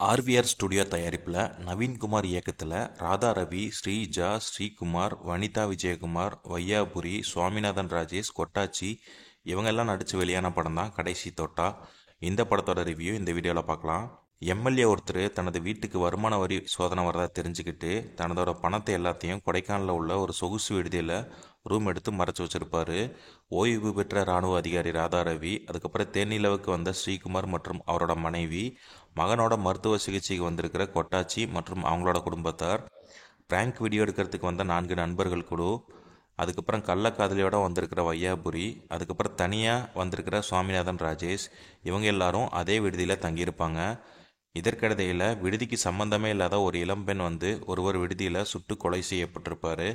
RVR studio தயாரிப்பில் நவீன்குமார் இயக்கத்தில் ராதா ரவி, ஸ்ரீஜா, ஸ்ரீகுமார், வனிதா விஜயகுமார், வையாபுரி, சுவாமிநாதன் ராஜேஷ், கொட்டாச்சி இவங்கெல்லாம் நடித்து வெளியான படம் தான் கடைசி தோட்டா. இந்த படத்தோட ரிவ்யூ இந்த வீடியோவில் பார்க்கலாம். எம்எல்ஏ ஒருத்தர் தனது வீட்டுக்கு வருமான வரி சோதனை வரதா தெரிஞ்சுக்கிட்டு தனதோட பணத்தை எல்லாத்தையும் கொடைக்கானலில் உள்ள ஒரு சொகுசு விடுதியில் ரூம் எடுத்து மறைச்சி வச்சிருப்பாரு. ஓய்வு பெற்ற இராணுவ அதிகாரி ராதா ரவி, அதுக்கப்புறம் தேனிலவுக்கு வந்த ஸ்ரீகுமார் மற்றும் அவரோட மனைவி, மகனோட மருத்துவ சிகிச்சைக்கு வந்திருக்கிற கொட்டாச்சி மற்றும் அவங்களோட குடும்பத்தார், பிராங்க் வீடியோ எடுக்கிறதுக்கு வந்த 4 நண்பர்கள் குழு, அதுக்கப்புறம் கள்ளக்காதலியோட வந்திருக்கிற வையாபுரி, அதுக்கப்புறம் தனியாக வந்திருக்கிற சுவாமிநாதன் ராஜேஷ், இவங்க எல்லாரும் அதே விடுதியில் தங்கியிருப்பாங்க. இதற்கிடையில் விடுதிக்கு சம்பந்தமே இல்லாத ஒரு இளம்பெண் வந்து ஒருவர் விடுதியில் சுட்டு கொலை செய்யப்பட்டிருப்பார்.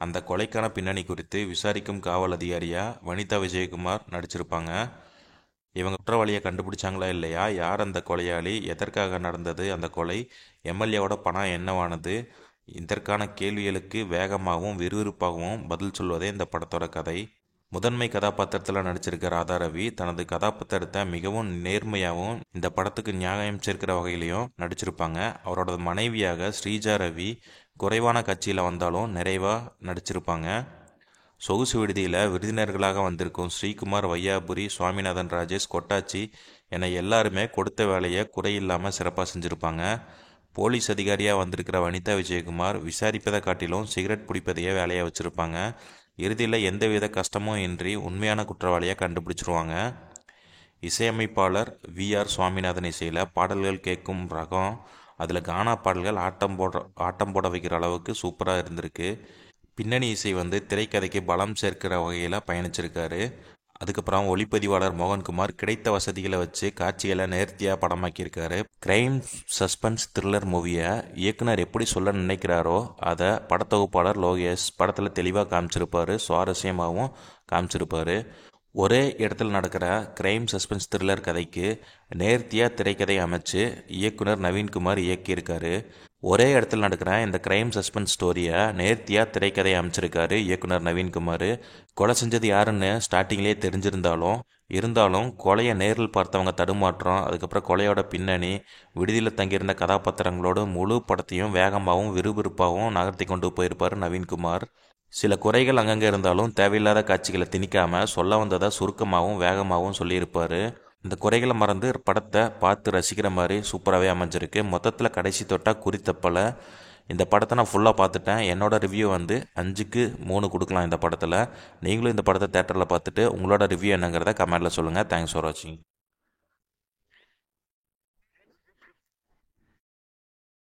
அந்த கொலைக்கான பின்னணி குறித்து விசாரிக்கும் காவல் அதிகாரியா வனிதா விஜயகுமார் நடிச்சிருப்பாங்க. இவங்க குற்றவாளியை கண்டுபிடிச்சாங்களா இல்லையா, யார் அந்த கொலையாளி, எதற்காக நடந்தது அந்த கொலை, எம்எல்ஏவோட பணம் என்னவானது, இதற்கான கேள்விகளுக்கு வேகமாகவும் விறுவிறுப்பாகவும் பதில் சொல்வதே இந்த படத்தோட கதை. முதன்மை கதாபாத்திரத்தில் நடிச்சிருக்க ராதா ரவி தனது கதாபாத்திரத்தை மிகவும் நேர்மையாகவும் இந்த படத்துக்கு நியாயம் சேர்க்கிற வகையிலையும் நடிச்சிருப்பாங்க. அவரோட மனைவியாக ஸ்ரீஜா ரவி குறைவான கட்சியில் வந்தாலும் நிறைவாக நடிச்சிருப்பாங்க. சொகுசு விடுதியில் விருந்தினர்களாக வந்திருக்கும் ஸ்ரீகுமார், வையாபுரி, சுவாமிநாதன் ராஜேஷ், கொட்டாச்சி என எல்லாருமே கொடுத்த வேலையை குறையில்லாமல் சிறப்பாக செஞ்சுருப்பாங்க. போலீஸ் அதிகாரியாக வந்திருக்கிற வனிதா விஜயகுமார் விசாரிப்பதை காட்டிலும் சிகரெட் பிடிப்பதையே வேலையாக வச்சுருப்பாங்க. இறுதியில் எந்தவித கஷ்டமும் இன்றி உண்மையான குற்றவாளியை கண்டுபிடிச்சிருவாங்க. இசையமைப்பாளர் வி.ஆர். சுவாமிநாதன் இசையில் பாடல்கள் கேட்கும் ரகம், அதில் கானா பாடல்கள் ஆட்டம் போட வைக்கிற அளவுக்கு சூப்பராக இருந்திருக்கு. பின்னணி இசை வந்து திரைக்கதைக்கு பலம் சேர்க்கிற வகையில் பயணிச்சிருக்காரு. அதுக்கப்புறம் ஒளிப்பதிவாளர் மோகன்குமார் கிடைத்த வசதிகளை வச்சு காட்சிகளை நேர்த்தியாக படமாக்கியிருக்காரு. கிரைம் சஸ்பென்ஸ் த்ரில்லர் மூவியை இயக்குனர் எப்படி சொல்ல நினைக்கிறாரோ அதை படத்தொகுப்பாளர் லோகேஷ் படத்தில் தெளிவாக காமிச்சிருப்பார், சுவாரஸ்யமாகவும் காமிச்சிருப்பார். ஒரே இடத்துல நடக்கிற கிரைம் சஸ்பென்ஸ் த்ரில்லர் கதைக்கு நேர்த்தியாக திரைக்கதை அமைச்சு இயக்குனர் நவீன்குமார் இயக்கியிருக்காரு. ஒரே இடத்துல நடக்கிற இந்த கிரைம் சஸ்பென்ஸ் ஸ்டோரியை நேர்த்தியாக திரைக்கதை அமைச்சிருக்காரு இயக்குனர் நவீன்குமார். கொலை செஞ்சது யாருன்னு ஸ்டார்டிங்லேயே இருந்தாலும் கொலையை நேரில் பார்த்தவங்க தடுமாற்றம், அதுக்கப்புறம் கொலையோட பின்னணி, விடுதியில் தங்கியிருந்த கதாபாத்திரங்களோட முழு படத்தையும் வேகமாகவும் விறுவிறுப்பாகவும் நகர்த்தி கொண்டு போயிருப்பார் நவீன்குமார். சில குறைகள் அங்கங்கே இருந்தாலும் தேவையில்லாத காட்சிகளை திணிக்காமல் சொல்ல வந்ததை சுருக்கமாகவும் வேகமாகவும் சொல்லியிருப்பார். இந்த குறைகளை மறந்து படத்தை பார்த்து ரசிக்கிற மாதிரி சூப்பராகவே அமைஞ்சிருக்கு. மொத்தத்தில் கடைசி தொட்டா குறித்தப்பல இந்த படத்தை நான் ஃபுல்லாக பார்த்துட்டேன். என்னோடய ரிவ்யூ வந்து 5க்கு 3 கொடுக்கலாம் இந்த படத்தில். நீங்களும் இந்த படத்தை தேட்டரில் பார்த்துட்டு உங்களோட ரிவ்யூ என்னங்கிறத கமெண்ட்டில் சொல்லுங்கள். தேங்க்ஸ் ஃபார் வாட்சிங்.